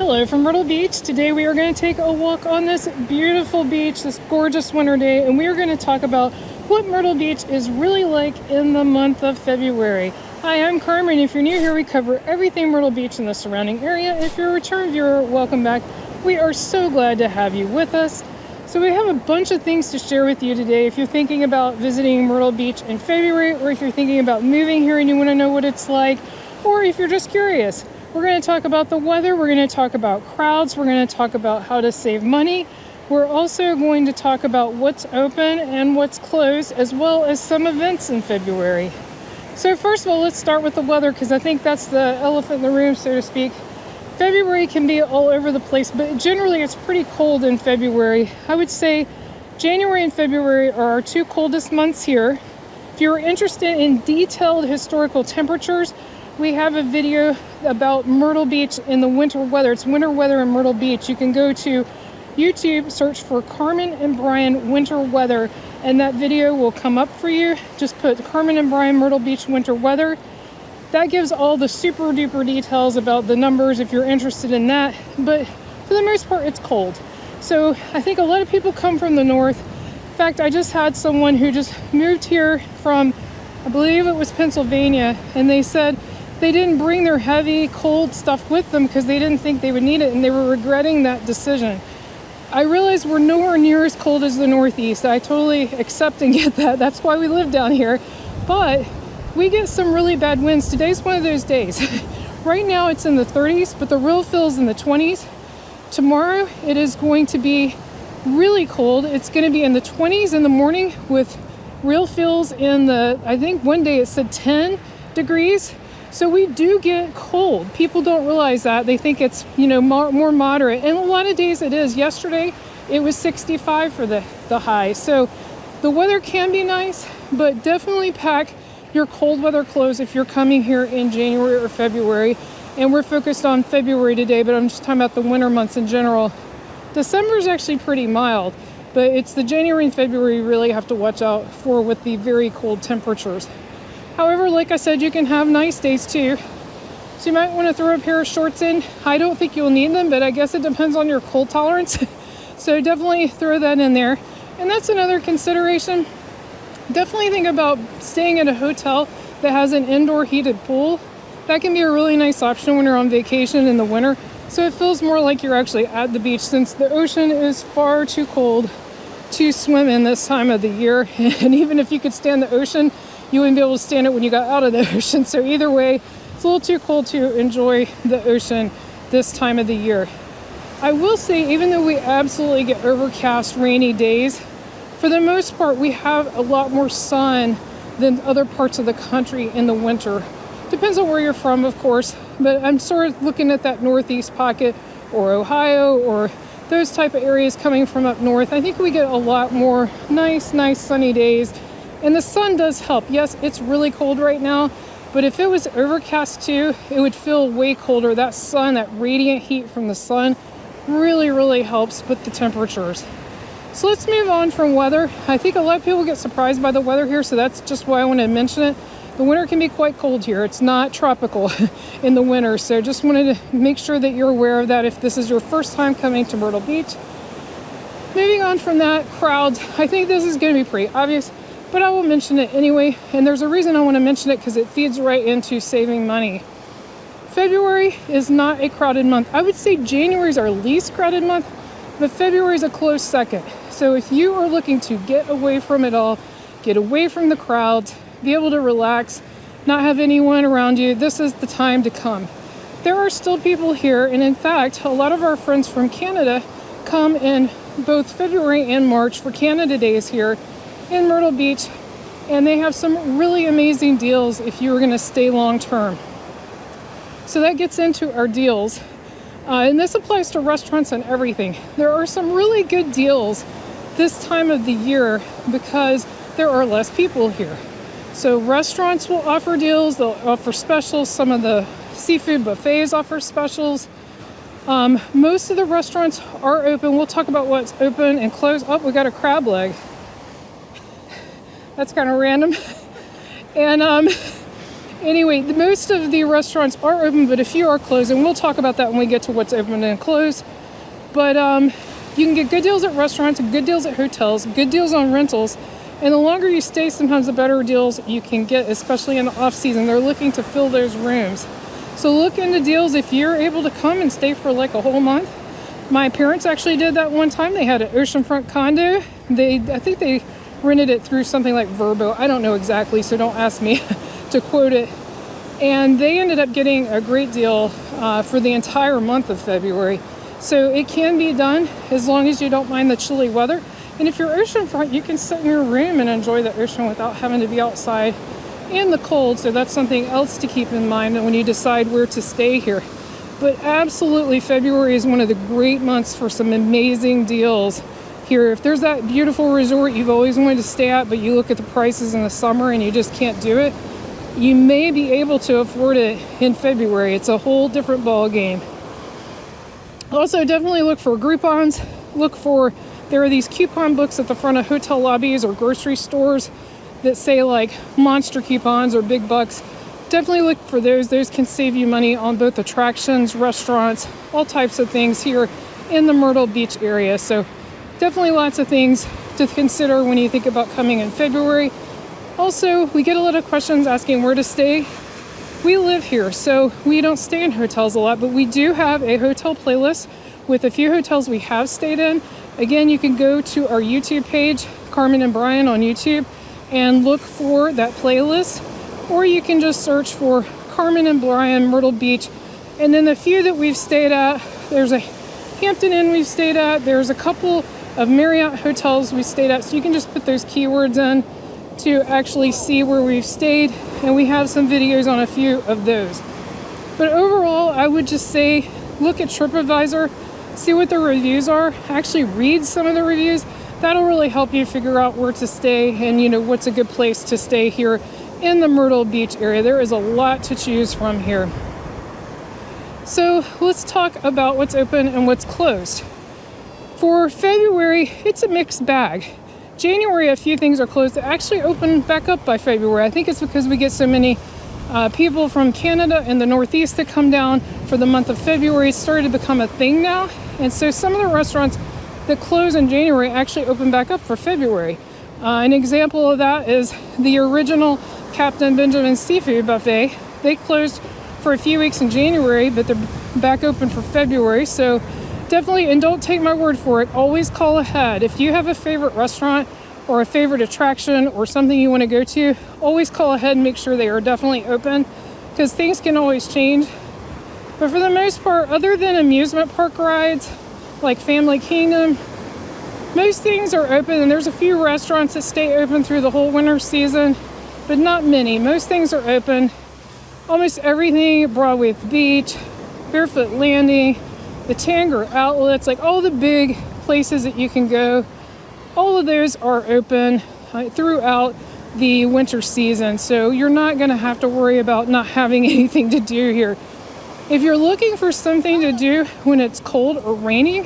Hello from Myrtle Beach. Today we are going to take a walk on this beautiful beach, this gorgeous winter day, and we are going to talk about what Myrtle Beach is really like in the month of February. Hi, I'm Carmen. If you're new here, we cover everything Myrtle Beach and the surrounding area. If you're a return viewer, welcome back. We are so glad to have you with us. So we have a bunch of things to share with you today. If you're thinking about visiting Myrtle Beach in February, or if you're thinking about moving here and you want to know what it's like, or if you're just curious. We're going to talk about the weather, we're going to talk about crowds, we're going to talk about how to save money. We're also going to talk about what's open and what's closed, as well as some events in February. So first of all, let's start with the weather, because I think that's the elephant in the room, so to speak. February can be all over the place, but generally it's pretty cold in February. I would say January and February are our two coldest months here. If you're interested in detailed historical temperatures, we have a video about Myrtle Beach in the winter weather. It's winter weather in Myrtle Beach. You can go to YouTube, search for Carmen and Brian winter weather, and that video will come up for you. Just put Carmen and Brian Myrtle Beach winter weather. That gives all the super duper details about the numbers if you're interested in that. But for the most part, it's cold. So I think a lot of people come from the north. In fact, I just had someone who just moved here from, I believe it was Pennsylvania, and they said they didn't bring their heavy, cold stuff with them because they didn't think they would need it, and they were regretting that decision. I realize we're nowhere near as cold as the Northeast. I totally accept and get that. That's why we live down here. But we get some really bad winds. Today's one of those days. Right now it's in the 30s, but the real feel's in the 20s. Tomorrow it is going to be really cold. It's going to be in the 20s in the morning with real feels in the, I think one day it said 10 degrees. So we do get cold. People don't realize that. They think it's, more moderate. And a lot of days it is. Yesterday, it was 65 for the high. So the weather can be nice, but definitely pack your cold weather clothes if you're coming here in January or February. And we're focused on February today, but I'm just talking about the winter months in general. December is actually pretty mild, but it's the January and February you really have to watch out for with the very cold temperatures. However, like I said, you can have nice days too. So you might want to throw a pair of shorts in. I don't think you'll need them, but I guess it depends on your cold tolerance. So definitely throw that in there. And that's another consideration. Definitely think about staying at a hotel that has an indoor heated pool. That can be a really nice option when you're on vacation in the winter. So it feels more like you're actually at the beach, since the ocean is far too cold to swim in this time of the year. And even if you could stand the ocean, you wouldn't be able to stand it when you got out of the ocean. So either way, it's a little too cold to enjoy the ocean this time of the year. I will say, even though we absolutely get overcast, rainy days, for the most part, we have a lot more sun than other parts of the country in the winter. Depends on where you're from, of course, but I'm sort of looking at that northeast pocket, or Ohio, or those type of areas coming from up north. I think we get a lot more nice sunny days. And the sun does help. Yes, it's really cold right now, but if it was overcast too, it would feel way colder. That sun, that radiant heat from the sun really helps with the temperatures. So let's move on from weather. I think a lot of people get surprised by the weather here, so that's just why I want to mention it. The winter can be quite cold here. It's not tropical in the winter, so just wanted to make sure that you're aware of that if this is your first time coming to Myrtle Beach. Moving on from that, crowds. I think this is going to be pretty obvious, but I will mention it anyway, and there's a reason I want to mention it, because it feeds right into saving money. February is not a crowded month. I would say January is our least crowded month, but February is a close second. So if you are looking to get away from it all, get away from the crowds, be able to relax, not have anyone around you, this is the time to come. There are still people here, and in fact, a lot of our friends from Canada come in both February and March for Canada Days here in Myrtle Beach, and they have some really amazing deals if you were going to stay long term. So that gets into our deals, and this applies to restaurants and everything. There are some really good deals this time of the year because there are less people here. So restaurants will offer deals, they'll offer specials. Some of the seafood buffets offer specials. Most of the restaurants are open. We'll talk about what's open and closed. Oh, we got a crab leg. That's kind of random. And Anyway, most of the restaurants are open, but a few are closed, and we'll talk about that when we get to what's open and closed. But you can get good deals at restaurants, good deals at hotels, good deals on rentals, and the longer you stay, sometimes the better deals you can get, especially in the off season. They're looking to fill those rooms. So look into deals if you're able to come and stay for like a whole month. My parents actually did that one time. They had an oceanfront condo. I think they rented it through something like Verbo. I don't know exactly, so don't ask me to quote it. And they ended up getting a great deal for the entire month of February. So it can be done as long as you don't mind the chilly weather. And if you're oceanfront, you can sit in your room and enjoy the ocean without having to be outside in the cold. So that's something else to keep in mind when you decide where to stay here. But absolutely, February is one of the great months for some amazing deals here. If there's that beautiful resort you've always wanted to stay at, but you look at the prices in the summer and you just can't do it, you may be able to afford it in February. It's a whole different ball game. Also, definitely look for Groupons. There are these coupon books at the front of hotel lobbies or grocery stores that say like monster coupons or big bucks. Definitely look for those. Those can save you money on both attractions, restaurants, all types of things here in the Myrtle Beach area. So definitely lots of things to consider when you think about coming in February. Also, we get a lot of questions asking where to stay. We live here, so we don't stay in hotels a lot, but we do have a hotel playlist with a few hotels we have stayed in. Again, you can go to our YouTube page, Carmen and Brian on YouTube, and look for that playlist. Or you can just search for Carmen and Brian, Myrtle Beach. And then the few that we've stayed at, there's a Hampton Inn we've stayed at. There's a couple of Marriott hotels we stayed at. So you can just put those keywords in to actually see where we've stayed. And we have some videos on a few of those. But overall, I would just say, look at TripAdvisor, see what the reviews are, actually read some of the reviews. That'll really help you figure out where to stay and what's a good place to stay here in the Myrtle Beach area. There is a lot to choose from here. So let's talk about what's open and what's closed. For February, it's a mixed bag. January, a few things are closed that actually open back up by February. I think it's because we get so many people from Canada and the Northeast that come down for the month of February. It's started to become a thing now. And so some of the restaurants that close in January actually open back up for February. An example of that is the original Captain Benjamin's Seafood Buffet. They closed for a few weeks in January, but they're back open for February. So definitely, and don't take my word for it, always call ahead. If you have a favorite restaurant or a favorite attraction or something you want to go to, always call ahead and make sure they are definitely open, because things can always change. But for the most part, other than amusement park rides like Family Kingdom, most things are open, and there's a few restaurants that stay open through the whole winter season, but not many. Most things are open. Almost everything, Broadway at the Beach, Barefoot Landing, the Tanger outlets, like all the big places that you can go, all of those are open throughout the winter season. So you're not going to have to worry about not having anything to do here. If you're looking for something to do when it's cold or raining,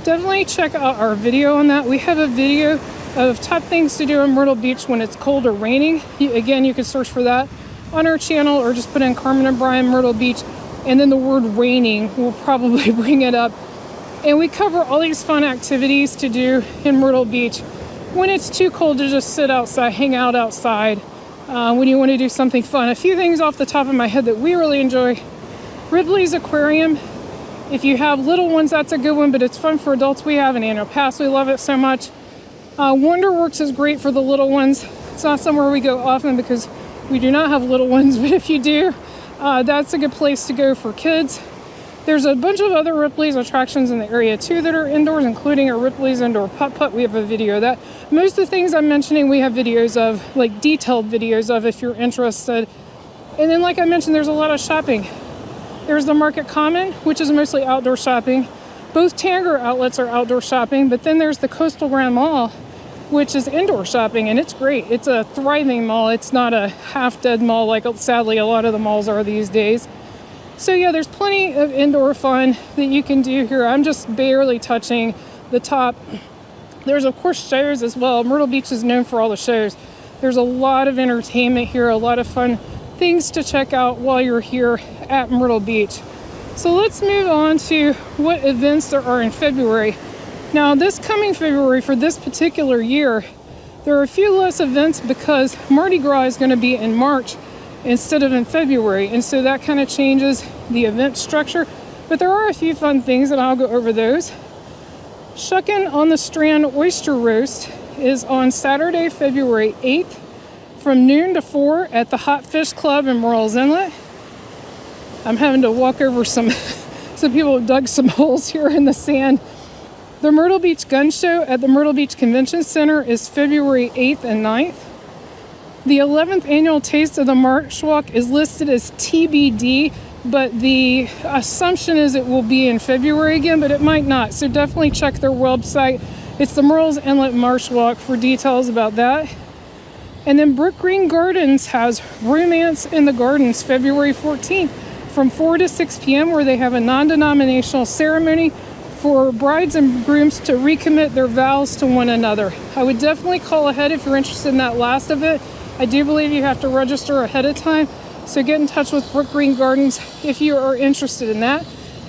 definitely check out our video on that. We have a video of top things to do in Myrtle Beach when it's cold or raining. Again, you can search for that on our channel or just put in Carmen and Brian Myrtle Beach, and then the word raining will probably bring it up. And we cover all these fun activities to do in Myrtle Beach when it's too cold to just sit outside, hang out outside, when you want to do something fun. A few things off the top of my head that we really enjoy. Ripley's Aquarium. If you have little ones, that's a good one, but it's fun for adults. We have an annual pass. We love it so much. Wonderworks is great for the little ones. It's not somewhere we go often because we do not have little ones, but if you do, that's a good place to go for kids. There's a bunch of other Ripley's attractions in the area too that are indoors, including a Ripley's Indoor Putt-Putt. We have a video of that. Most of the things I'm mentioning, we have videos of, like detailed videos of if you're interested. And then, like I mentioned, there's a lot of shopping. There's the Market Common, which is mostly outdoor shopping. Both Tanger outlets are outdoor shopping, but then there's the Coastal Grand Mall, which is indoor shopping, and it's great. It's a thriving mall. It's not a half-dead mall like sadly a lot of the malls are these days. So yeah, there's plenty of indoor fun that you can do here. I'm just barely touching the top. There's of course shows as well. Myrtle Beach is known for all the shows. There's a lot of entertainment here, a lot of fun things to check out while you're here at Myrtle Beach. So let's move on to what events there are in February. Now, this coming February for this particular year, there are a few less events because Mardi Gras is going to be in March instead of in February. And so that kind of changes the event structure. But there are a few fun things, and I'll go over those. Shuckin' on the Strand Oyster Roast is on Saturday, February 8th from noon to 4 at the Hot Fish Club in Morrells Inlet. I'm having to walk over some people have dug some holes here in the sand. The Myrtle Beach Gun Show at the Myrtle Beach Convention Center is February 8th and 9th. The 11th annual Taste of the Marsh Walk is listed as TBD, but the assumption is it will be in February again, but it might not. So definitely check their website. It's the Morrells Inlet Marsh Walk for details about that. And then Brook Green Gardens has Romance in the Gardens February 14th from 4 to 6 p.m. where they have a non-denominational ceremony for brides and grooms to recommit their vows to one another. I would definitely call ahead if you're interested in that last event. I do believe you have to register ahead of time. So get in touch with Brook Green Gardens if you are interested in that.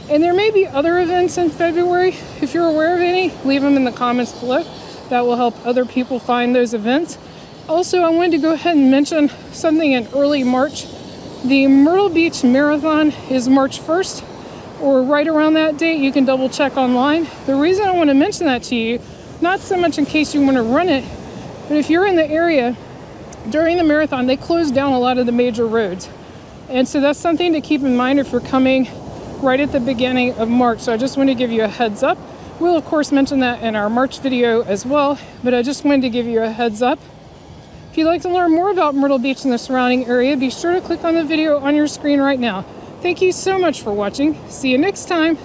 And there may be other events in February. If you're aware of any, leave them in the comments below. That will help other people find those events. Also, I wanted to go ahead and mention something in early March. The Myrtle Beach Marathon is March 1st, or right around that date. You can double check online. The reason I want to mention that to you, not so much in case you want to run it, but if you're in the area during the marathon, they close down a lot of the major roads. And so that's something to keep in mind if you're coming right at the beginning of March. So I just want to give you a heads up. We'll of course mention that in our March video as well, but I just wanted to give you a heads up. If you'd like to learn more about Myrtle Beach and the surrounding area, be sure to click on the video on your screen right now. Thank you so much for watching. See you next time.